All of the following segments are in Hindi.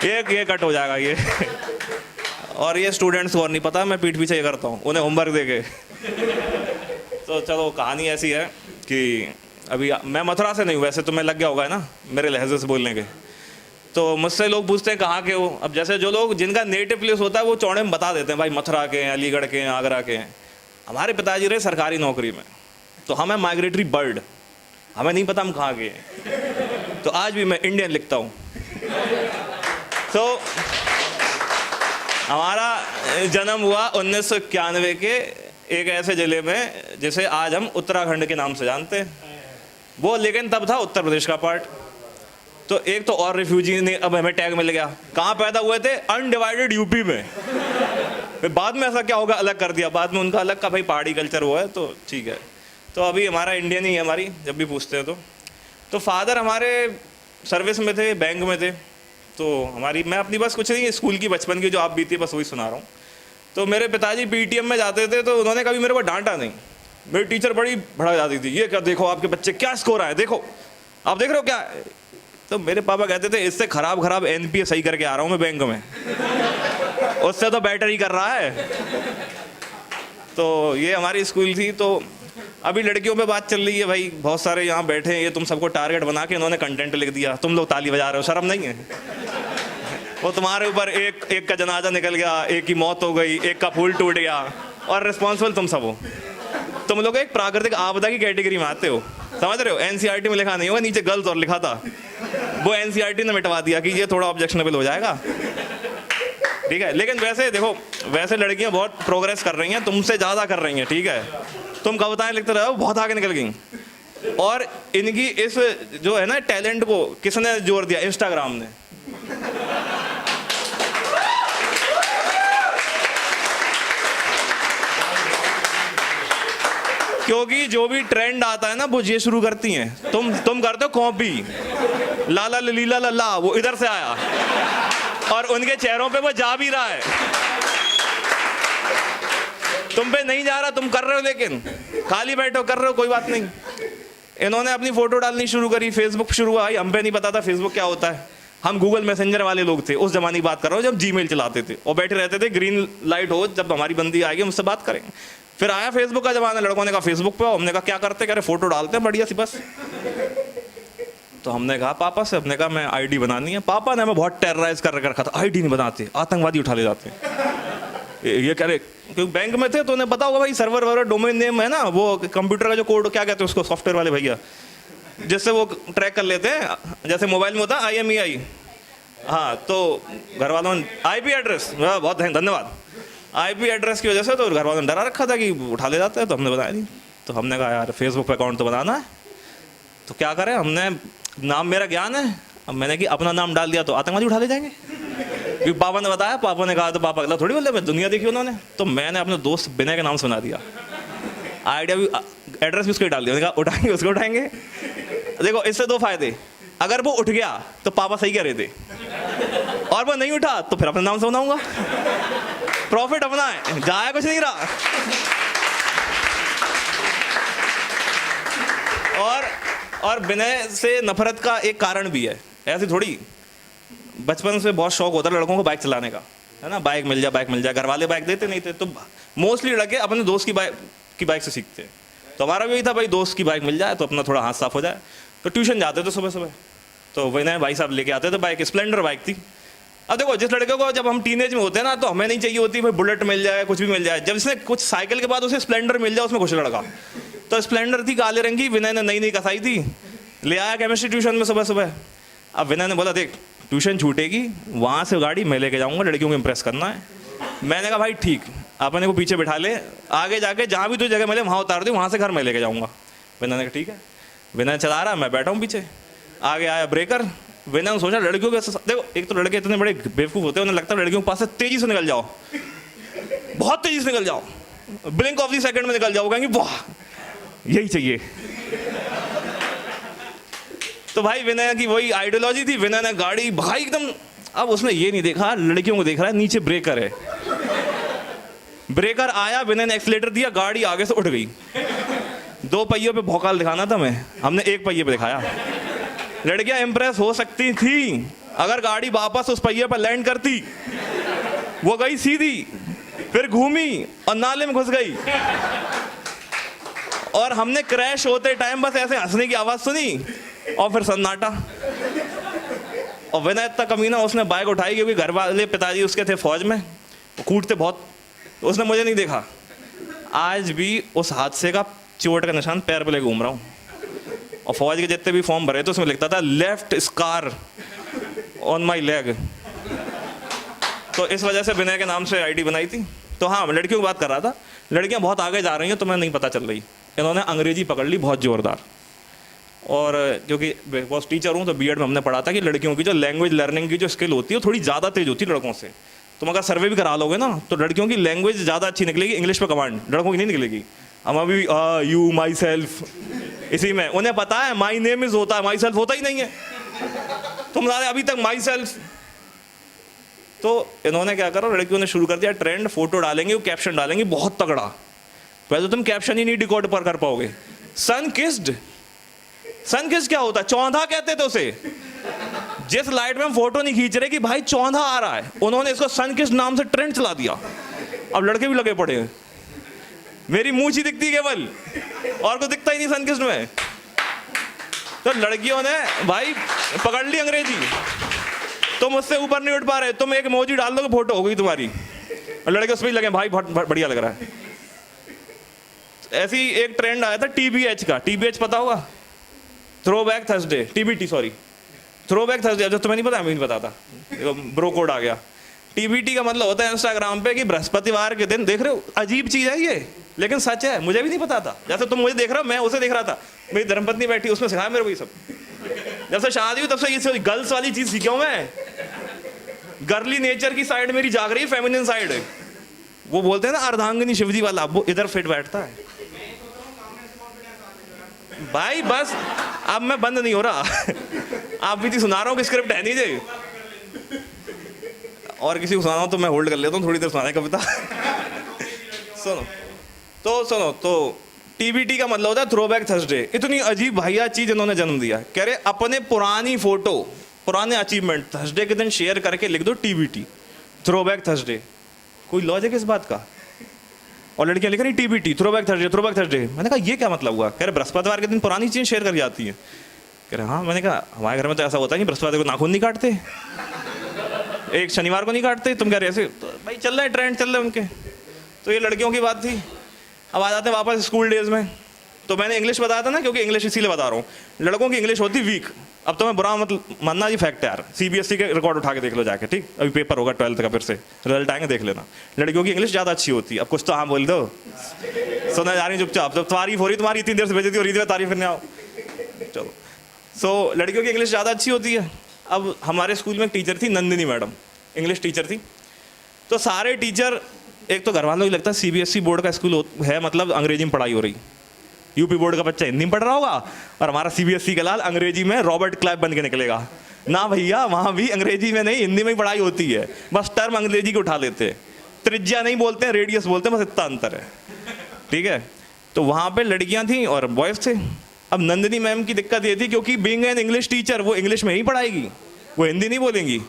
ये कट हो जाएगा ये। और ये स्टूडेंट्स को और नहीं पता मैं पीठ पीछे ये करता हूँ उन्हें होमवर्क दे के। तो चलो कहानी ऐसी है कि अभी मैं मथुरा से नहीं हूँ, वैसे तो मैं लग गया होगा ना मेरे लहजे से बोलने के। तो मुझसे लोग पूछते हैं कहाँ के हो। अब जैसे जो लोग जिनका नेटिव प्लेस होता है वो चौड़े में बता देते हैं भाई मथुरा के हैं, अलीगढ़ के हैं, आगरा के हैं। हमारे पिताजी रहे सरकारी नौकरी में, तो हम है माइग्रेटरी बर्ड, हमें नहीं पता हम कहाँ के हैं। तो आज भी मैं इंडियन लिखता हूँ। तो हमारा जन्म हुआ 1991 के एक ऐसे ज़िले में जिसे आज हम उत्तराखंड के नाम से जानते हैं, वो लेकिन तब था उत्तर प्रदेश का पार्ट। तो एक तो और रिफ्यूजी ने अब हमें टैग मिल गया, कहाँ पैदा हुए थे, अनडिवाइडेड यूपी में। फिर बाद में ऐसा क्या होगा अलग कर दिया, बाद में उनका अलग का भाई पहाड़ी कल्चर हुआ है तो ठीक है। तो अभी हमारा इंडियन ही है हमारी जब भी पूछते हैं तो फादर हमारे सर्विस में थे, बैंक में थे। तो हमारी मैं अपनी बस कुछ नहीं स्कूल की बचपन की जो आप बीती बस वही सुना रहा हूँ। तो मेरे पिताजी पीटीएम में जाते थे तो उन्होंने कभी मेरे को डांटा नहीं। मेरी टीचर बड़ी भड़क जाती थी, ये क्या देखो आपके बच्चे क्या स्कोर आए, देखो आप देख रहे हो क्या। तो मेरे पापा कहते थे इससे खराब एनपीए सही करके आ रहा हूँ मैं बैंक में, उससे तो बेटर ही कर रहा है। तो ये हमारी स्कूल थी। तो अभी लड़कियों पे बात चल रही है भाई, बहुत सारे यहाँ बैठे हैं, ये तुम सबको टारगेट बना के इन्होंने कंटेंट लिख दिया, तुम लोग ताली बजा रहे हो, शर्म नहीं है। वो तुम्हारे ऊपर एक का जनाजा निकल गया, एक की मौत हो गई, एक का फूल टूट गया, और रिस्पॉन्सिबल तुम सब हो। तुम लोग एक प्राकृतिक आपदा की कैटेगरी में आते हो, समझ रहे हो। एनसीईआरटी में लिखा नहीं होगा, नीचे गर्ल्स और लिखा था, वो एनसीईआरटी ने मिटवा दिया कि ये थोड़ा ऑब्जेक्शनेबल हो जाएगा, ठीक है। लेकिन वैसे देखो, वैसे लड़कियां बहुत प्रोग्रेस कर रही हैं, तुमसे ज़्यादा कर रही हैं, ठीक है। तुम कविताएं लिखते रहो, बहुत आगे निकल गई। और इनकी इस जो है ना टैलेंट को किसने जोर दिया, इंस्टाग्राम ने। क्योंकि जो भी ट्रेंड आता है ना वो ये शुरू करती हैं, तुम करते हो कॉपी, लाला लीला लल्ला, वो इधर से आया और उनके चेहरों पे वो जा भी रहा है, तुम पे नहीं जा रहा, तुम कर रहे हो, लेकिन खाली बैठो कर रहे हो, कोई बात नहीं। इन्होंने अपनी फोटो डालनी शुरू करी, फेसबुक शुरू हुआ, हम पे नहीं पता था फेसबुक क्या होता है। हम गूगल मैसेंजर वाले लोग थे, उस जमाने की बात कर रहा हूँ जब जीमेल चलाते थे और बैठे रहते थे ग्रीन लाइट हो, जब हमारी बंदी आएगी मुझसे बात करेंगे। फिर आया फेसबुक का जमाना, लड़कों ने कहा फेसबुक पे, हमने कहा क्या करते, कह रहे फोटो डालते हैं बढ़िया सी बस। तो हमने कहा पापा से, हमने कहा मैं आईडी बनानी है। पापा ने हमें बहुत टेरराइज कर रखा था, आईडी नहीं बनाते, आतंकवादी उठा ले जाते। ये कह रहे क्योंकि बैंक में थे तो उन्हें पता होगा भाई, सर्वर वर्वर डोमेन नेम है ना, वो कंप्यूटर का जो कोड क्या कहते हैं उसको, सॉफ्टवेयर वाले भैया, जिससे वो ट्रैक कर लेते हैं, जैसे मोबाइल में होता है IMEI। हाँ, तो घर वालों ने IP एड्रेस, बहुत धन्यवाद, IP एड्रेस की वजह से तो घर वालों ने डरा रखा था कि उठा ले जाते हैं, तो हमने बताया नहीं। तो हमने कहा यार फेसबुक पे अकाउंट तो बनाना है, तो क्या करें, हमने नाम मेरा ज्ञान है, अब मैंने कि अपना नाम डाल दिया तो आतंकवादी उठा ले जाएंगे, क्योंकि पापा ने बताया, पापा ने कहा तो पापा अगला थोड़ी बोले, मैं दुनिया देखी उन्होंने। तो मैंने अपने दोस्त विनय के नाम से बना दिया, आइडिया भी, एड्रेस भी उसको डाल दिया, मैंने कहा उठाएंगे उसको उठाएंगे। देखो इससे दो फायदे, अगर वो उठ गया तो पापा सही कह रहे थे, और वो नहीं उठा तो फिर अपने नाम से बनाऊंगा, प्रॉफिट अपना है, जाया कुछ नहीं रहा। और विनय से नफरत का एक कारण भी है, ऐसी थोड़ी, बचपन से बहुत शौक होता है लड़कों को बाइक चलाने का, है ना, बाइक मिल जाए, घर वाले बाइक देते नहीं थे, तो मोस्टली लड़के अपने दोस्त की बाइक से सीखते हैं। तो हमारा भी यही था भाई, दोस्त की बाइक मिल जाए तो अपना थोड़ा हाथ साफ हो जाए। तो ट्यूशन जाते थे सुबह सुबह, तो विनय भाई साहब लेके आते थे बाइक, स्प्लेंडर बाइक थी। अब देखो जिस लड़के को, जब हम टीनेज में होते हैं ना, तो हमें नहीं चाहिए होती भाई बुलेट मिल जाए, कुछ भी मिल जाए। जब इसने कुछ साइकिल के बाद उसे स्प्लेंडर मिल जाए, उसमें खुश लड़का। तो स्प्लेंडर थी काले रंग की, विनय ने नई कसाई थी, ले आया केमिस्ट्री ट्यूशन में सुबह सुबह। अब विनय ने बोला देख ट्यूशन छूटेगी, वहाँ से गाड़ी मैं लेके जाऊँगा, लड़कियों को इम्प्रेस करना है। मैंने कहा भाई ठीक, अपने को पीछे बिठा ले, आगे जाके जहाँ भी तुझे जगह मिले वहाँ उतार दे, वहाँ से घर मैं लेके जाऊँगा। विनय ने कहा ठीक है। विनय चला रहा, मैं बैठा हूँ पीछे, आगे आया ब्रेकर। विनय ने सोचा लड़कियों के, देखो एक तो लड़के इतने बड़े बेवकूफ़ होते हैं, उन्हें लगता है लड़कियों के पास से तेज़ी से निकल जाओ, बहुत तेज़ी से निकल जाओ, ब्लिंक ऑफ द सेकंड में निकल जाओ, कहेंगे वाह यही चाहिए। तो भाई विनय की वही आइडियोलॉजी थी, विनय ने गाड़ी भाई एकदम, अब उसने ये नहीं देखा लड़कियों को देख रहा है, नीचे ब्रेकर है, ब्रेकर आया, विनय ने एक्सीलेटर दिया, गाड़ी आगे से उठ गई। 2 पहियों पे भौकाल दिखाना था मैं, हमने 1 पहिए पे दिखाया। लड़कियां इंप्रेस हो सकती थी, अगर गाड़ी वापस उस पहिए पर लैंड करती, वो गई सीधी, फिर घूमी और नाले में घुस गई। और हमने क्रैश होते टाइम बस ऐसे हंसने की आवाज सुनी और फिर सन्नाटा। और विनय इतना कमीना, उसने बाइक उठाई क्योंकि घर वाले पिताजी उसके थे फौज में, वो कूटते बहुत, तो उसने मुझे नहीं देखा। आज भी उस हादसे का चोट का निशान पैर पे लेके घूम रहा हूँ। और फौज के जितने भी फॉर्म भरे थे उसमें लिखता था left scar on my leg. तो इस वजह से विनय के नाम से आईडी बनाई थी। तो हाँ, लड़कियों की बात कर रहा था। लड़कियां बहुत आगे जा रही हैं, तुम्हें नहीं पता चल रही। इन्होंने अंग्रेजी पकड़ ली बहुत ज़ोरदार। और क्योंकि बॉस टीचर हूँ तो बीएड में हमने पढ़ा था कि लड़कियों की जो लैंग्वेज लर्निंग की जो स्किल होती है वो थोड़ी ज़्यादा तेज होती है लड़कों से। तुम अगर सर्वे भी करा लोगे ना तो लड़कियों की लैंग्वेज ज़्यादा अच्छी निकलेगी, इंग्लिश पे कमांड, लड़कों की नहीं निकलेगी। हम अभी यू माई सेल्फ, इसी में उन्हें पता है माई नेम इज होता है, माई सेल्फ होता ही नहीं है। तुम्हारे अभी तक माई सेल्फ। तो इन्होंने क्या करा, लड़कियों ने शुरू कर दिया ट्रेंड, फोटो डालेंगे, वो कैप्शन डालेंगे बहुत तगड़ा। पहले तो तुम कैप्शन ही नहीं डिकोड पर कर पाओगे। सन किस्ड, सन किस्ड क्या होता है? चौंधा कहते थे उसे। जिस लाइट में हम फोटो नहीं खींच रहे कि भाई चौंधा आ रहा है, उन्होंने इसको सन किस्ड नाम से ट्रेंड चला दिया। अब लड़के भी लगे पड़े हैं। मेरी मूंछ ही दिखती केवल, और कुछ दिखता ही नहीं सन किस्ड में। तो लड़कियों ने भाई पकड़ ली अंग्रेजी। तुम उससे ऊपर नहीं उठ पा रहे, तुम एक इमोजी डाल दो फोटो हो गई तुम्हारी, और लड़के उसमें लगे भाई बहुत बढ़िया लग रहा है। ऐसी एक ट्रेंड आया था टीबीएच का। टीबीएच पता होगा? Throw back Thursday, TBT sorry, throw back Thursday. जो तुम्हें नहीं पता, हमें नहीं पता था, ब्रो कोड आ गया। टीबीटी का मतलब होता है इंस्टाग्राम पे कि बृहस्पतिवार के दिन, देख रहे हो अजीब चीज है ये, लेकिन सच है, मुझे भी नहीं पता था। जैसे तुम मुझे देख रहे हो, मैं उसे देख रहा था। मेरी धर्मपत्नी बैठी, उसने सिखाया मेरे को ये सब। जब से शादी हुई तब से ये गर्ल्स वाली चीज सीखा हूं मैं। गर्ली नेचर की साइड मेरी जाग रही है, फेमिनिन साइड। वो बोलते हैं ना अर्धांगिनी शिवजी वाला, वो इधर फिट बैठता है भाई। बस अब मैं बंद नहीं हो रहा। आप भी सुना रहा हूँ कि स्क्रिप्ट है नहीं जे, और किसी को सुना हूँ तो मैं होल्ड कर लेता हूँ थोड़ी देर सुनाने कविता। सुनो तो टीबीटी का मतलब होता है थ्रो बैक थर्सडे। इतनी अजीब भैया चीज इन्होंने जन्म दिया। कह रहे अपने पुरानी फोटो, पुराने अचीवमेंट थर्सडे के दिन शेयर करके लिख दो टीबीटी, थ्रो बैक थर्सडे। कोई लॉजिक इस बात का? और लड़कियां लिख रही TBT, throw back Thursday, throw back Thursday. मैंने कहा ये क्या मतलब हुआ? कह रहे बृहस्पतिवार के दिन पुरानी चीज शेयर कर जाती है। कह रहे हाँ। मैंने कहा हमारे घर में तो ऐसा होता है कि बृहस्पतिवार को नाखून नहीं काटते, एक शनिवार को नहीं काटते। तुम कह रहे ऐसे? तो भाई चल रहा है, ट्रेंड चल रहा है उनके। तो ये लड़कियों की बात थी। अब आ जाते हैं वापस स्कूल डेज में। तो मैंने इंग्लिश बताया था ना, क्योंकि इंग्लिश इसीलिए बता रहा हूँ, लड़कों की इंग्लिश होती वीक। अब तो मैं बुरा मत मानना जी, फैक्ट है यार। सीबीएसई के रिकॉर्ड उठा के देख लो जाके, ठीक? अभी पेपर होगा 12th का, फिर से रिजल्ट आएंगे, देख लेना। लड़कियों की इंग्लिश ज़्यादा अच्छी होती है। अब कुछ तो हाँ बोल दो, सुना जा रही चुपचाप। जब तारीफ हो रही तुम्हारी, इतनी देर से भेजी थी और तारीफ करने आओ, चलो। सो लड़कियों की इंग्लिश ज़्यादा अच्छी होती है। अब हमारे स्कूल में एक टीचर थी, नंदिनी मैडम, इंग्लिश टीचर थी। तो सारे टीचर, एक तो घर वालों को लगता है सीबीएसई बोर्ड का स्कूल है, मतलब अंग्रेजी में पढ़ाई हो रही। यूपी बोर्ड का बच्चा हिंदी में पढ़ रहा होगा और हमारा सीबीएसई का लाल अंग्रेजी में रॉबर्ट क्लाइव बन के निकलेगा। ना भैया, वहाँ भी अंग्रेजी में नहीं, हिंदी में ही पढ़ाई होती है। बस टर्म अंग्रेजी के उठा लेते हैं, त्रिज्या नहीं बोलते हैं, रेडियस बोलते हैं, बस इतना अंतर है, ठीक है? तो वहाँ पे लड़कियाँ थी और बॉयज़ थे। अब नंदिनी मैम की दिक्कत ये थी, क्योंकि बीइंग एन इंग्लिश टीचर वो इंग्लिश में ही पढ़ाएगी, वो हिंदी नहीं बोलेंगी।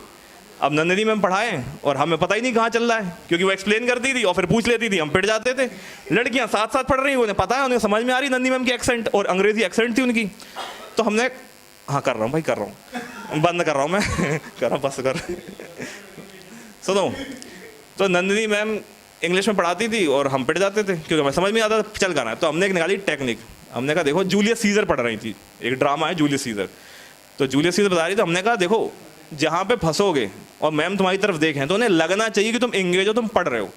अब नंदिनी मैम पढ़ाएं और हमें पता ही नहीं कहाँ चल रहा है, क्योंकि वो एक्सप्लेन करती थी और फिर पूछ लेती थी, हम पिट जाते थे। लड़कियां साथ साथ पढ़ रही, उन्हें पता है, उन्हें समझ में आ रही नंदिनी मैम की एक्सेंट, और अंग्रेजी एक्सेंट थी उनकी। तो हमने हाँ कर रहा हूँ भाई, कर रहा हूँ, बंद कर रहा हूँ मैं कर रहा हूँ, बस कर। सुनो, तो नंदिनी मैम इंग्लिश में पढ़ाती थी और हम पिट जाते थे, क्योंकि हमें समझ में आता था चल गाना है। तो हमने एक निकाली टेक्निक। हमने कहा देखो, जूलियस सीजर पढ़ रही थी, एक ड्रामा है जूलियस सीजर। तो जूलियस सीजर बता रही, तो हमने कहा देखो, जहाँ पे फंसोगे और मैम तुम्हारी तरफ देखें तो उन्हें लगना चाहिए कि तुम इंगेज हो, तुम पढ़ रहे हो।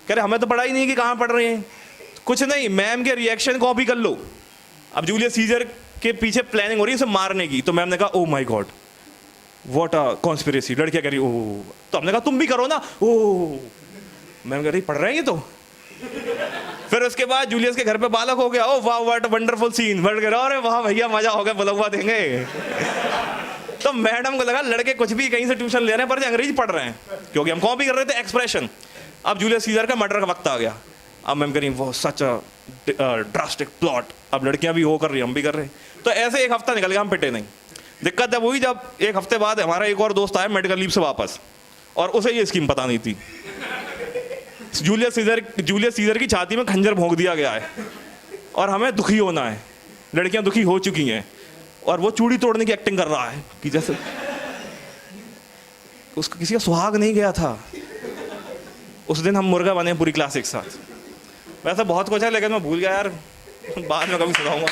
कह रहे हमें तो पढ़ा ही नहीं कि कहाँ पढ़ रहे हैं। कुछ नहीं, मैम के रिएक्शन कॉपी कर लो। अब जूलियस सीजर के पीछे प्लानिंग हो रही है उसे मारने की। तो मैम ने कहा oh my God, what a conspiracy. लड़कियां कह रही ओह। तो हमने कहा तुम भी करो ना। ओह, मैम कह रही पढ़ रहे हैं ये तो। फिर उसके बाद जूलियस के घर पे बालक हो गया। ओ वाह, what a wonderful scene. Word कह रहा अरे वाह भैया, मजा हो गया, बुलवा देंगे। तो मैडम को लगा लड़के कुछ भी कहीं से ट्यूशन ले रहे हैं पर अंग्रेजी पढ़ रहे हैं, क्योंकि हम कॉपी कर रहे थे एक्सप्रेशन। अब जूलियस सीजर का मर्डर का वक्त आ गया। अब मैम कह रही वो सच अ ड्रास्टिक प्लॉट। अब लड़कियां भी वो कर रही, हम भी कर रहे। तो ऐसे एक हफ्ता निकल गया, हम पिटे नहीं। दिक्कत जब हुई जब एक हफ्ते बाद हमारा एक और दोस्त आया मेडिकल लीव से वापस, और उसे ये स्कीम पता नहीं थी। जूलियस सीजर की छाती में खंजर भोंक दिया गया है और हमें दुखी होना है, लड़कियां दुखी हो चुकी हैं, और वो चूड़ी तोड़ने की एक्टिंग कर रहा है कि जैसे उसका किसी का सुहाग नहीं गया था। उस दिन हम मुर्गा बने पूरी क्लास एक साथ। वैसे बहुत कुछ है लेकिन मैं भूल गया यार, बाद में कभी सुनाऊंगा।